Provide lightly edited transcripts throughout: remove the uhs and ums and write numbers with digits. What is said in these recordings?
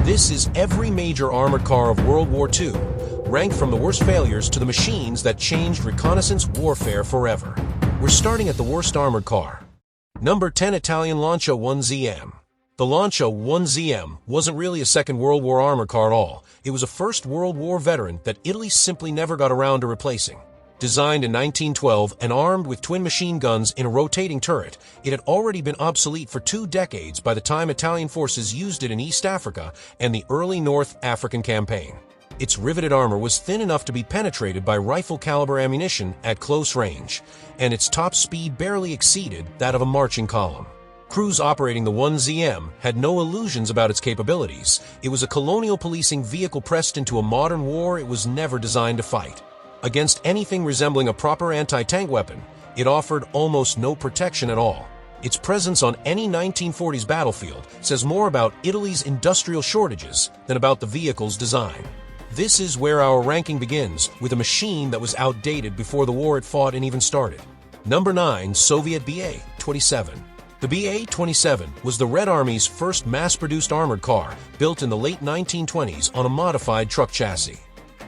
This is every major armored car of World War II, ranked from the worst failures to the machines that changed reconnaissance warfare forever. We're starting at the worst armored car. Number 10, Italian Lancia 1ZM. The Lancia 1ZM wasn't really a Second World War armored car at all. It was a First World War veteran that Italy simply never got around to replacing. Designed in 1912 and armed with twin machine guns in a rotating turret, it had already been obsolete for 2 decades by the time Italian forces used it in East Africa and the early North African campaign. Its riveted armor was thin enough to be penetrated by rifle-caliber ammunition at close range, and its top speed barely exceeded that of a marching column. Crews operating the 1ZM had no illusions about its capabilities. It was a colonial policing vehicle pressed into a modern war it was never designed to fight. Against anything resembling a proper anti-tank weapon, it offered almost no protection at all. Its presence on any 1940s battlefield says more about Italy's industrial shortages than about the vehicle's design. This is where our ranking begins, with a machine that was outdated before the war it fought and even started. Number 9, Soviet BA-27. The BA-27 was the Red Army's first mass-produced armored car, built in the late 1920s on a modified truck chassis.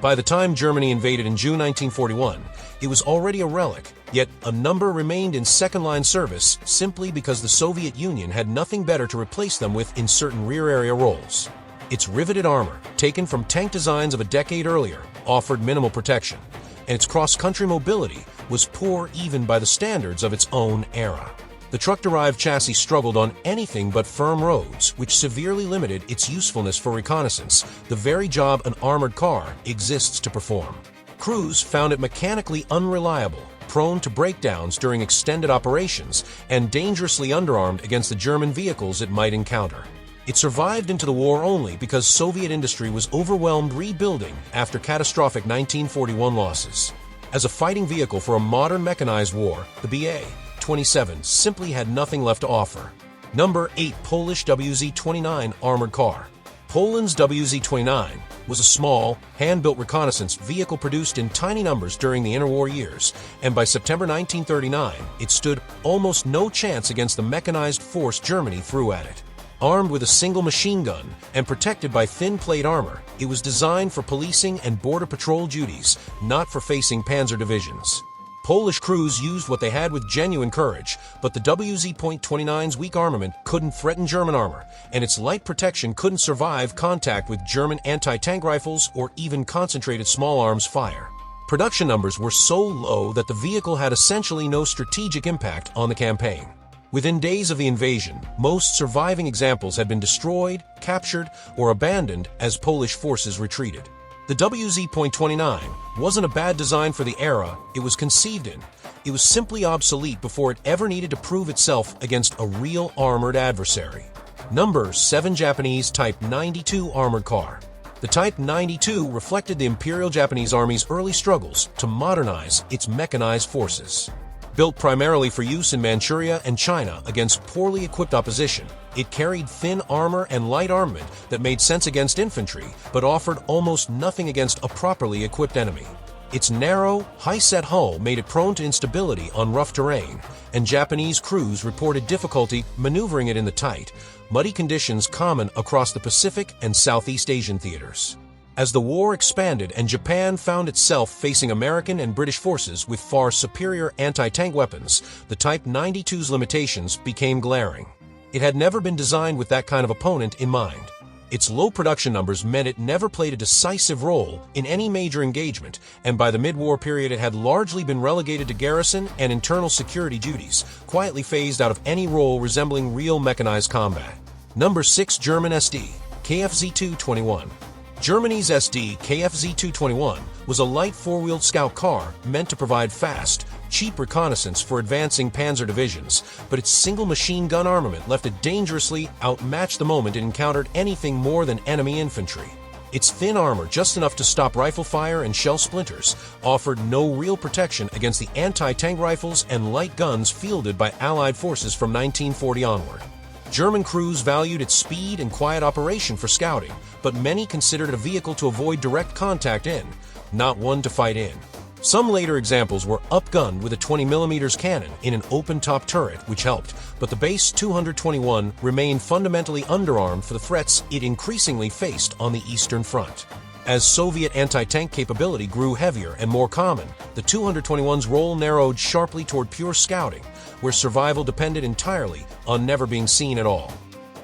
By the time Germany invaded in June 1941, it was already a relic, yet a number remained in second-line service simply because the Soviet Union had nothing better to replace them with in certain rear-area roles. Its riveted armor, taken from tank designs of a decade earlier, offered minimal protection, and its cross-country mobility was poor even by the standards of its own era. The truck-derived chassis struggled on anything but firm roads, which severely limited its usefulness for reconnaissance, the very job an armored car exists to perform. Crews found it mechanically unreliable, prone to breakdowns during extended operations, and dangerously underarmed against the German vehicles it might encounter. It survived into the war only because Soviet industry was overwhelmed rebuilding after catastrophic 1941 losses. As a fighting vehicle for a modern mechanized war, the BA-27 simply had nothing left to offer. Number 8, Polish WZ-29 armored car. Poland's WZ-29 was a small, hand-built reconnaissance vehicle produced in tiny numbers during the interwar years, and by September 1939, it stood almost no chance against the mechanized force Germany threw at it. Armed with a single machine gun and protected by thin plate armor, it was designed for policing and border patrol duties, not for facing panzer divisions. Polish crews used what they had with genuine courage, but the WZ-29's weak armament couldn't threaten German armor, and its light protection couldn't survive contact with German anti-tank rifles or even concentrated small arms fire. Production numbers were so low that the vehicle had essentially no strategic impact on the campaign. Within days of the invasion, most surviving examples had been destroyed, captured, or abandoned as Polish forces retreated. The WZ-29 wasn't a bad design for the era it was conceived in. It was simply obsolete before it ever needed to prove itself against a real armored adversary. Number 7, Japanese Type 92 armored car. The Type 92 reflected the Imperial Japanese Army's early struggles to modernize its mechanized forces. Built primarily for use in Manchuria and China against poorly equipped opposition, it carried thin armor and light armament that made sense against infantry, but offered almost nothing against a properly equipped enemy. Its narrow, high-set hull made it prone to instability on rough terrain, and Japanese crews reported difficulty maneuvering it in the tight, muddy conditions common across the Pacific and Southeast Asian theaters. As the war expanded and Japan found itself facing American and British forces with far superior anti-tank weapons, the Type 92's limitations became glaring. It had never been designed with that kind of opponent in mind. Its low production numbers meant it never played a decisive role in any major engagement, and by the mid-war period it had largely been relegated to garrison and internal security duties, quietly phased out of any role resembling real mechanized combat. Number 6, German Sd.Kfz 221. Germany's Sd.Kfz 221 was a light four-wheeled scout car meant to provide fast, cheap reconnaissance for advancing panzer divisions, but its single machine gun armament left it dangerously outmatched the moment it encountered anything more than enemy infantry. Its thin armor, just enough to stop rifle fire and shell splinters, offered no real protection against the anti-tank rifles and light guns fielded by Allied forces from 1940 onward. German crews valued its speed and quiet operation for scouting, but many considered it a vehicle to avoid direct contact in, not one to fight in. Some later examples were upgunned with a 20mm cannon in an open-top turret, which helped, but the base 221 remained fundamentally underarmed for the threats it increasingly faced on the Eastern Front. As Soviet anti-tank capability grew heavier and more common, the 221's role narrowed sharply toward pure scouting, where survival depended entirely on never being seen at all.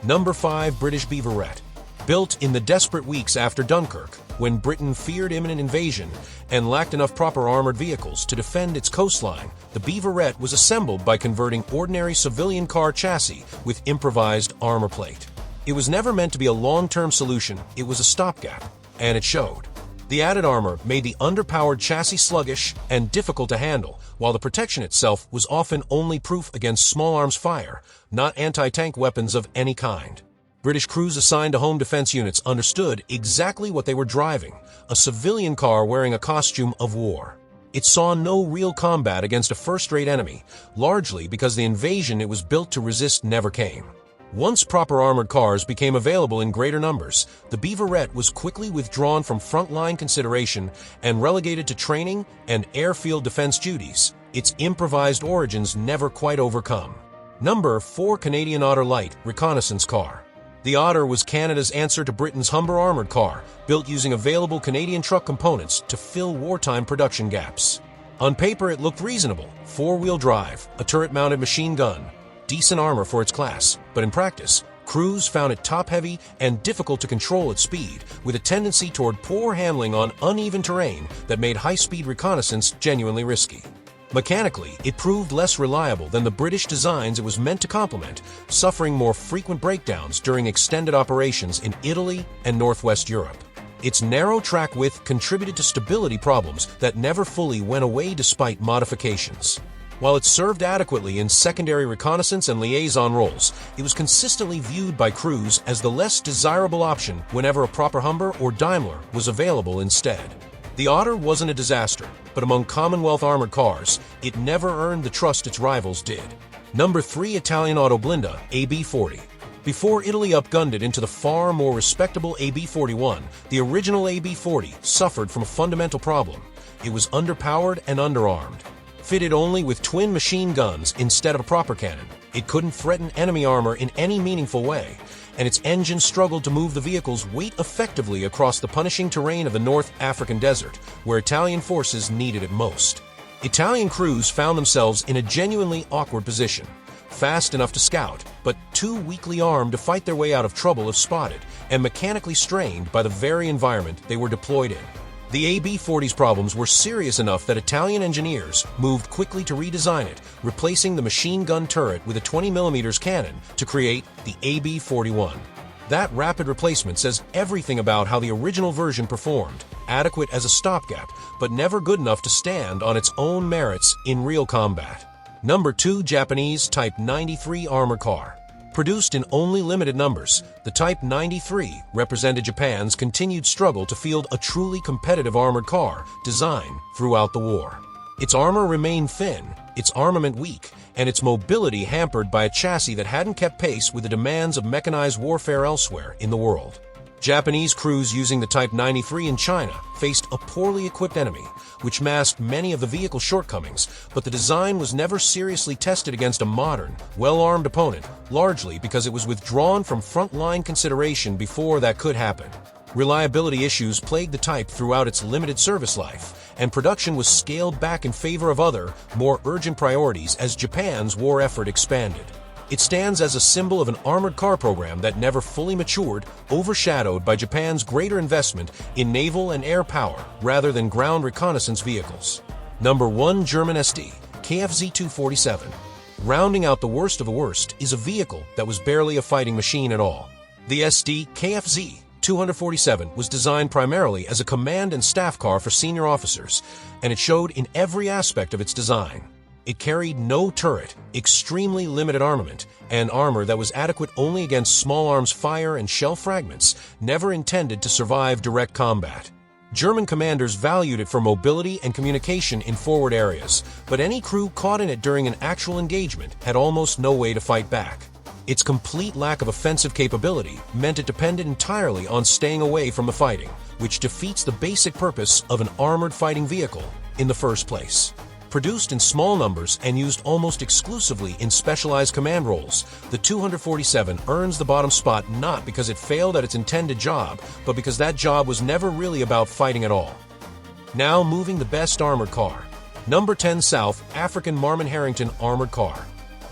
Number 5. British Beaverette. Built in the desperate weeks after Dunkirk, when Britain feared imminent invasion and lacked enough proper armored vehicles to defend its coastline, the Beaverette was assembled by converting ordinary civilian car chassis with improvised armor plate. It was never meant to be a long-term solution, it was a stopgap, and it showed. The added armor made the underpowered chassis sluggish and difficult to handle, while the protection itself was often only proof against small arms fire, not anti-tank weapons of any kind. British crews assigned to home defense units understood exactly what they were driving, a civilian car wearing a costume of war. It saw no real combat against a first-rate enemy, largely because the invasion it was built to resist never came. Once proper armored cars became available in greater numbers, the Beaverette was quickly withdrawn from front-line consideration and relegated to training and airfield defense duties, its improvised origins never quite overcome. Number 4. Canadian Otter Light Reconnaissance Car. The Otter was Canada's answer to Britain's Humber armored car, built using available Canadian truck components to fill wartime production gaps. On paper, it looked reasonable: four-wheel drive, a turret-mounted machine gun, decent armor for its class, but in practice, crews found it top-heavy and difficult to control at speed, with a tendency toward poor handling on uneven terrain that made high-speed reconnaissance genuinely risky. Mechanically, it proved less reliable than the British designs it was meant to complement, suffering more frequent breakdowns during extended operations in Italy and Northwest Europe. Its narrow track width contributed to stability problems that never fully went away despite modifications. While it served adequately in secondary reconnaissance and liaison roles, it was consistently viewed by crews as the less desirable option whenever a proper Humber or Daimler was available instead. The Otter wasn't a disaster, but among Commonwealth armored cars, it never earned the trust its rivals did. Number 3. Italian Autoblinda AB40. Before Italy upgunned it into the far more respectable AB41, the original AB40 suffered from a fundamental problem. It was underpowered and underarmed. Fitted only with twin machine guns instead of a proper cannon, it couldn't threaten enemy armor in any meaningful way, and its engine struggled to move the vehicle's weight effectively across the punishing terrain of the North African desert, where Italian forces needed it most. Italian crews found themselves in a genuinely awkward position: fast enough to scout, but too weakly armed to fight their way out of trouble if spotted, and mechanically strained by the very environment they were deployed in. The AB-40's problems were serious enough that Italian engineers moved quickly to redesign it, replacing the machine gun turret with a 20mm cannon to create the AB-41. That rapid replacement says everything about how the original version performed, adequate as a stopgap, but never good enough to stand on its own merits in real combat. Number 2. Japanese Type 93 armor car. Produced in only limited numbers, the Type 93 represented Japan's continued struggle to field a truly competitive armored car design throughout the war. Its armor remained thin, its armament weak, and its mobility hampered by a chassis that hadn't kept pace with the demands of mechanized warfare elsewhere in the world. Japanese crews using the Type 93 in China faced a poorly equipped enemy, which masked many of the vehicle's shortcomings, but the design was never seriously tested against a modern, well-armed opponent, largely because it was withdrawn from front-line consideration before that could happen. Reliability issues plagued the type throughout its limited service life, and production was scaled back in favor of other, more urgent priorities as Japan's war effort expanded. It stands as a symbol of an armored car program that never fully matured, overshadowed by Japan's greater investment in naval and air power rather than ground reconnaissance vehicles. Number 1. German Sd.Kfz 247. Rounding out the worst of the worst is a vehicle that was barely a fighting machine at all. The Sd.Kfz 247 was designed primarily as a command and staff car for senior officers, and it showed in every aspect of its design. It carried no turret, extremely limited armament, and armor that was adequate only against small arms fire and shell fragments, never intended to survive direct combat. German commanders valued it for mobility and communication in forward areas, but any crew caught in it during an actual engagement had almost no way to fight back. Its complete lack of offensive capability meant it depended entirely on staying away from the fighting, which defeats the basic purpose of an armored fighting vehicle: in the first place. Produced in small numbers and used almost exclusively in specialized command roles, the 247 earns the bottom spot not because it failed at its intended job, but because that job was never really about fighting at all. Now moving the best armored car. Number 10 South African Marmon Harrington Armored Car.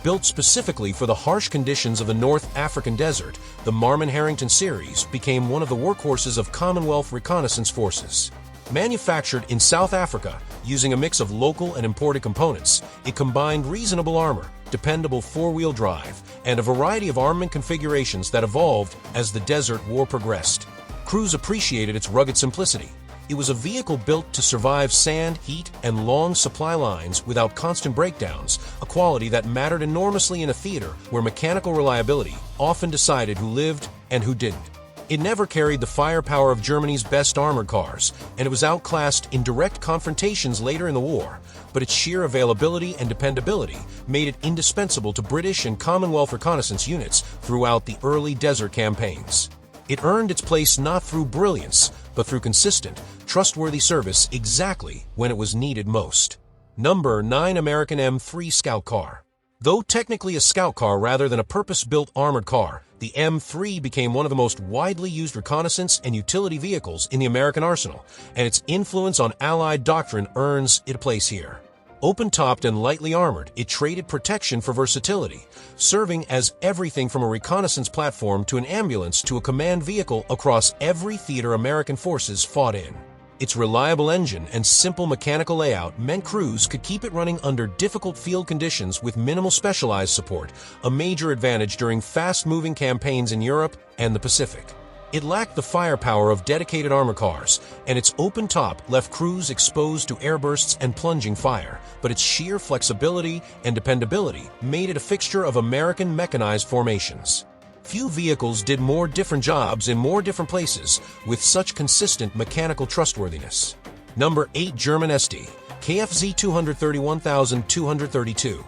Built specifically for the harsh conditions of the North African desert, the Marmon Harrington series became one of the workhorses of Commonwealth reconnaissance forces. Manufactured in South Africa, using a mix of local and imported components, it combined reasonable armor, dependable four-wheel drive, and a variety of armament configurations that evolved as the Desert War progressed. Crews appreciated its rugged simplicity. It was a vehicle built to survive sand, heat, and long supply lines without constant breakdowns, a quality that mattered enormously in a theater where mechanical reliability often decided who lived and who didn't. It never carried the firepower of Germany's best armored cars, and it was outclassed in direct confrontations later in the war, but its sheer availability and dependability made it indispensable to British and Commonwealth reconnaissance units throughout the early desert campaigns. It earned its place not through brilliance, but through consistent, trustworthy service exactly when it was needed most. Number 9 American M3 Scout Car. Though technically a scout car rather than a purpose-built armored car, the M3 became one of the most widely used reconnaissance and utility vehicles in the American arsenal, and its influence on Allied doctrine earns it a place here. Open-topped and lightly armored, it traded protection for versatility, serving as everything from a reconnaissance platform to an ambulance to a command vehicle across every theater American forces fought in. Its reliable engine and simple mechanical layout meant crews could keep it running under difficult field conditions with minimal specialized support, a major advantage during fast-moving campaigns in Europe and the Pacific. It lacked the firepower of dedicated armor cars, and its open top left crews exposed to airbursts and plunging fire, but its sheer flexibility and dependability made it a fixture of American mechanized formations. Few vehicles did more different jobs in more different places with such consistent mechanical trustworthiness. Number 8 German Sd.Kfz 231,232.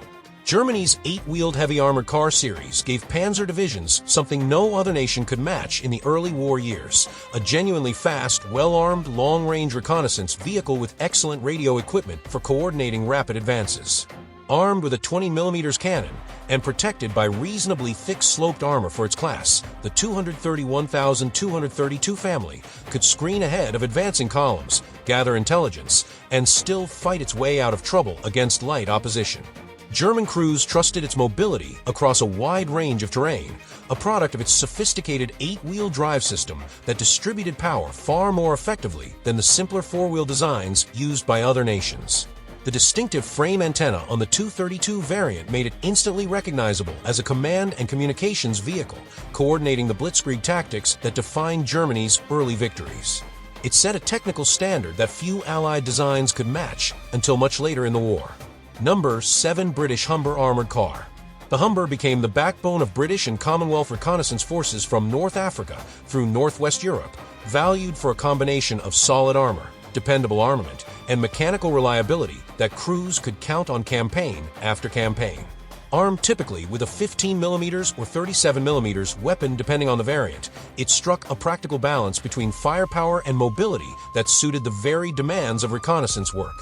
Germany's 8-wheeled heavy armored car series gave panzer divisions something no other nation could match in the early war years, a genuinely fast, well-armed, long-range reconnaissance vehicle with excellent radio equipment for coordinating rapid advances. Armed with a 20mm cannon and protected by reasonably thick sloped armor for its class, the 231,232 family could screen ahead of advancing columns, gather intelligence, and still fight its way out of trouble against light opposition. German crews trusted its mobility across a wide range of terrain, a product of its sophisticated 8-wheel drive system that distributed power far more effectively than the simpler 4-wheel designs used by other nations. The distinctive frame antenna on the 232 variant made it instantly recognizable as a command and communications vehicle, coordinating the blitzkrieg tactics that defined Germany's early victories. It set a technical standard that few Allied designs could match until much later in the war. Number 7 British Humber Armored Car. The Humber became the backbone of British and Commonwealth reconnaissance forces from North Africa through Northwest Europe, valued for a combination of solid armor, dependable armament, and mechanical reliability that crews could count on campaign after campaign. Armed typically with a 15mm or 37mm weapon depending on the variant, it struck a practical balance between firepower and mobility that suited the varied demands of reconnaissance work.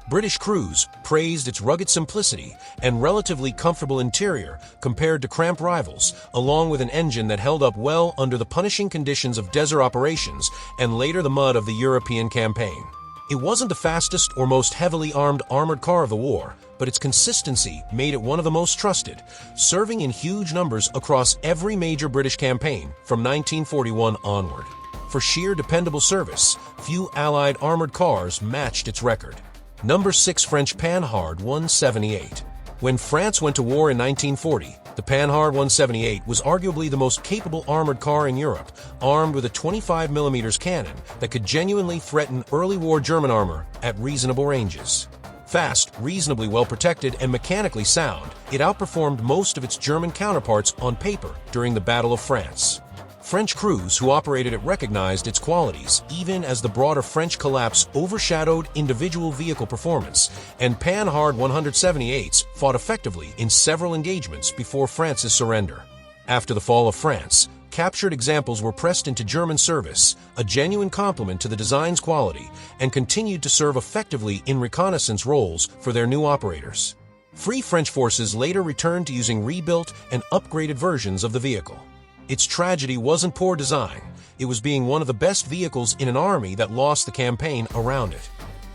British crews praised its rugged simplicity and relatively comfortable interior compared to cramped rivals, along with an engine that held up well under the punishing conditions of desert operations and later the mud of the European campaign. It wasn't the fastest or most heavily armed armored car of the war, but its consistency made it one of the most trusted, serving in huge numbers across every major British campaign from 1941 onward. For sheer dependable service, few Allied armored cars matched its record. Number 6 French Panhard 178. When France went to war in 1940, the Panhard 178 was arguably the most capable armored car in Europe, armed with a 25mm cannon that could genuinely threaten early war German armor at reasonable ranges. Fast, reasonably well protected, and mechanically sound, it outperformed most of its German counterparts on paper during the Battle of France. French crews who operated it recognized its qualities, even as the broader French collapse overshadowed individual vehicle performance, and Panhard 178s fought effectively in several engagements before France's surrender. After the fall of France, Captured examples were pressed into German service, a genuine compliment to the design's quality, and continued to serve effectively in reconnaissance roles for their new operators. Free French forces later returned to using rebuilt and upgraded versions of the vehicle. Its tragedy wasn't poor design, it was being one of the best vehicles in an army that lost the campaign around it.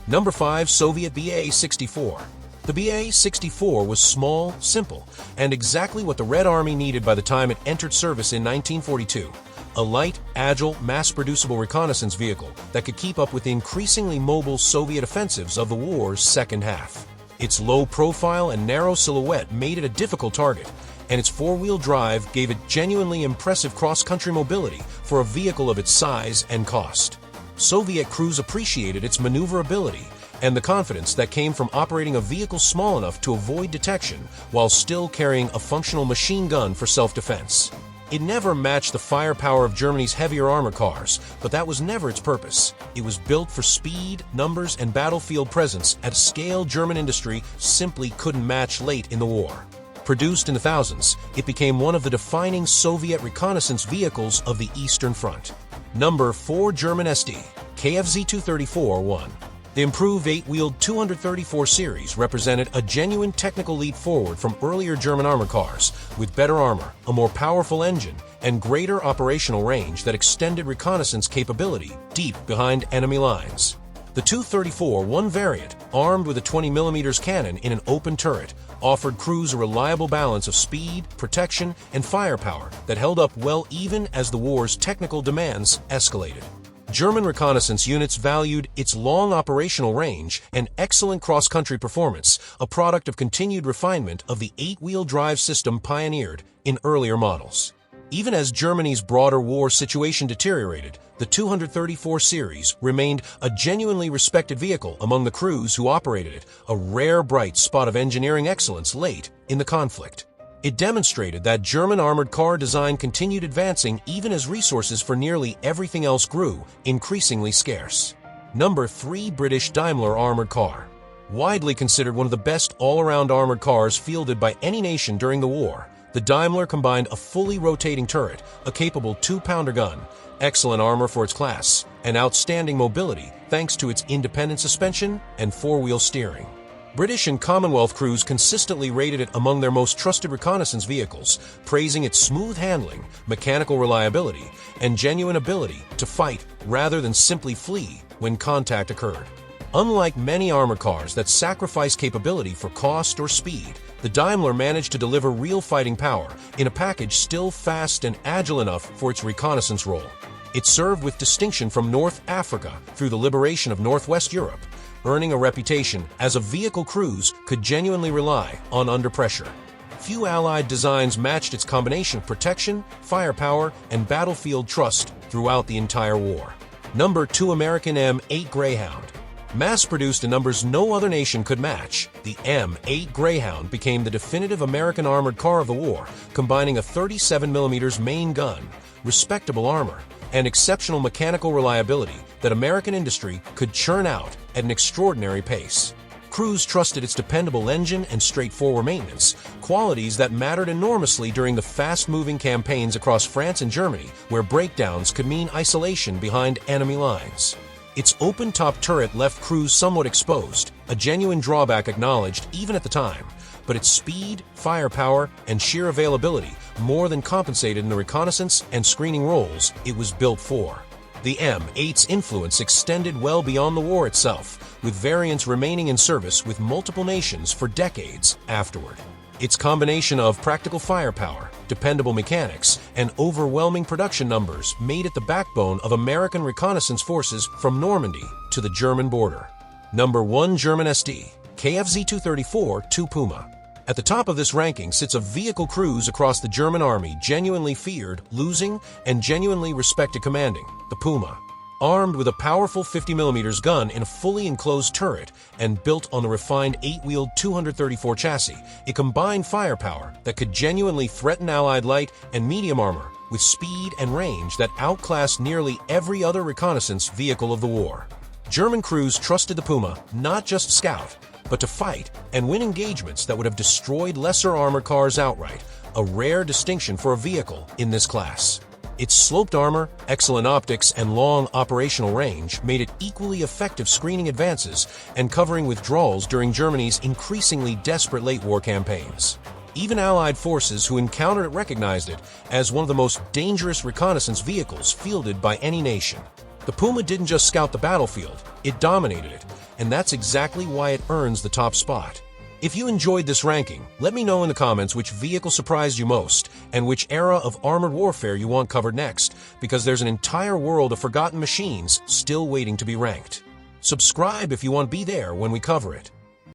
Number 5. Soviet BA-64. The BA-64 was small, simple, and exactly what the Red Army needed by the time it entered service in 1942. A light, agile, mass-producible reconnaissance vehicle that could keep up with the increasingly mobile Soviet offensives of the war's second half. Its low profile and narrow silhouette made it a difficult target, and its four-wheel drive gave it genuinely impressive cross-country mobility for a vehicle of its size and cost. Soviet crews appreciated its maneuverability and the confidence that came from operating a vehicle small enough to avoid detection while still carrying a functional machine gun for self-defense. It never matched the firepower of Germany's heavier armored cars, but that was never its purpose. It was built for speed, numbers, and battlefield presence at a scale German industry simply couldn't match late in the war. Produced in the thousands, it became one of the defining Soviet reconnaissance vehicles of the Eastern Front. Number 4. German Sd.Kfz 234-1. The improved 8-wheeled 234 series represented a genuine technical leap forward from earlier German armored cars, with better armor, a more powerful engine, and greater operational range that extended reconnaissance capability deep behind enemy lines. The 234-1 variant, armed with a 20mm cannon in an open turret, offered crews a reliable balance of speed, protection, and firepower that held up well even as the war's technical demands escalated. German reconnaissance units valued its long operational range and excellent cross-country performance, a product of continued refinement of the 8-wheel drive system pioneered in earlier models. Even as Germany's broader war situation deteriorated, the 234 series remained a genuinely respected vehicle among the crews who operated it, a rare bright spot of engineering excellence late in the conflict. It demonstrated that German armored car design continued advancing even as resources for nearly everything else grew increasingly scarce. Number 3. British Daimler armored car. Widely considered one of the best all-around armored cars fielded by any nation during the war, the Daimler combined a fully rotating turret, a capable 2-pounder gun, excellent armor for its class, and outstanding mobility thanks to its independent suspension and four-wheel steering. British and Commonwealth crews consistently rated it among their most trusted reconnaissance vehicles, praising its smooth handling, mechanical reliability, and genuine ability to fight rather than simply flee when contact occurred. Unlike many armored cars that sacrifice capability for cost or speed, the Daimler managed to deliver real fighting power in a package still fast and agile enough for its reconnaissance role. It served with distinction from North Africa through the liberation of Northwest Europe, earning a reputation as a vehicle crews could genuinely rely on under pressure. Few Allied designs matched its combination of protection, firepower, and battlefield trust throughout the entire war. Number 2. American M8 Greyhound. Mass-produced in numbers no other nation could match, the M8 Greyhound became the definitive American armored car of the war, combining a 37mm main gun, respectable armor, and exceptional mechanical reliability that American industry could churn out at an extraordinary pace. Crews trusted its dependable engine and straightforward maintenance, qualities that mattered enormously during the fast-moving campaigns across France and Germany, where breakdowns could mean isolation behind enemy lines. Its open-top turret left crews somewhat exposed, a genuine drawback acknowledged even at the time, but its speed, firepower, and sheer availability more than compensated in the reconnaissance and screening roles it was built for. The M8's influence extended well beyond the war itself, with variants remaining in service with multiple nations for decades afterward. Its combination of practical firepower, dependable mechanics, and overwhelming production numbers made it the backbone of American reconnaissance forces from Normandy to the German border. Number 1. German Sd.Kfz 234-2 Puma. At the top of this ranking sits a vehicle crews across the German army genuinely feared, losing, and genuinely respected commanding, the Puma. Armed with a powerful 50mm gun in a fully enclosed turret and built on the refined 8-wheeled 234 chassis, it combined firepower that could genuinely threaten Allied light and medium armor with speed and range that outclassed nearly every other reconnaissance vehicle of the war. German crews trusted the Puma not just to scout, but to fight and win engagements that would have destroyed lesser armored cars outright, a rare distinction for a vehicle in this class. Its sloped armor, excellent optics, and long operational range made it equally effective screening advances and covering withdrawals during Germany's increasingly desperate late war campaigns. Even Allied forces who encountered it recognized it as one of the most dangerous reconnaissance vehicles fielded by any nation. The Puma didn't just scout the battlefield, it dominated it, and that's exactly why it earns the top spot. If you enjoyed this ranking, let me know in the comments which vehicle surprised you most and which era of armored warfare you want covered next, because there's an entire world of forgotten machines still waiting to be ranked. Subscribe if you want to be there when we cover it.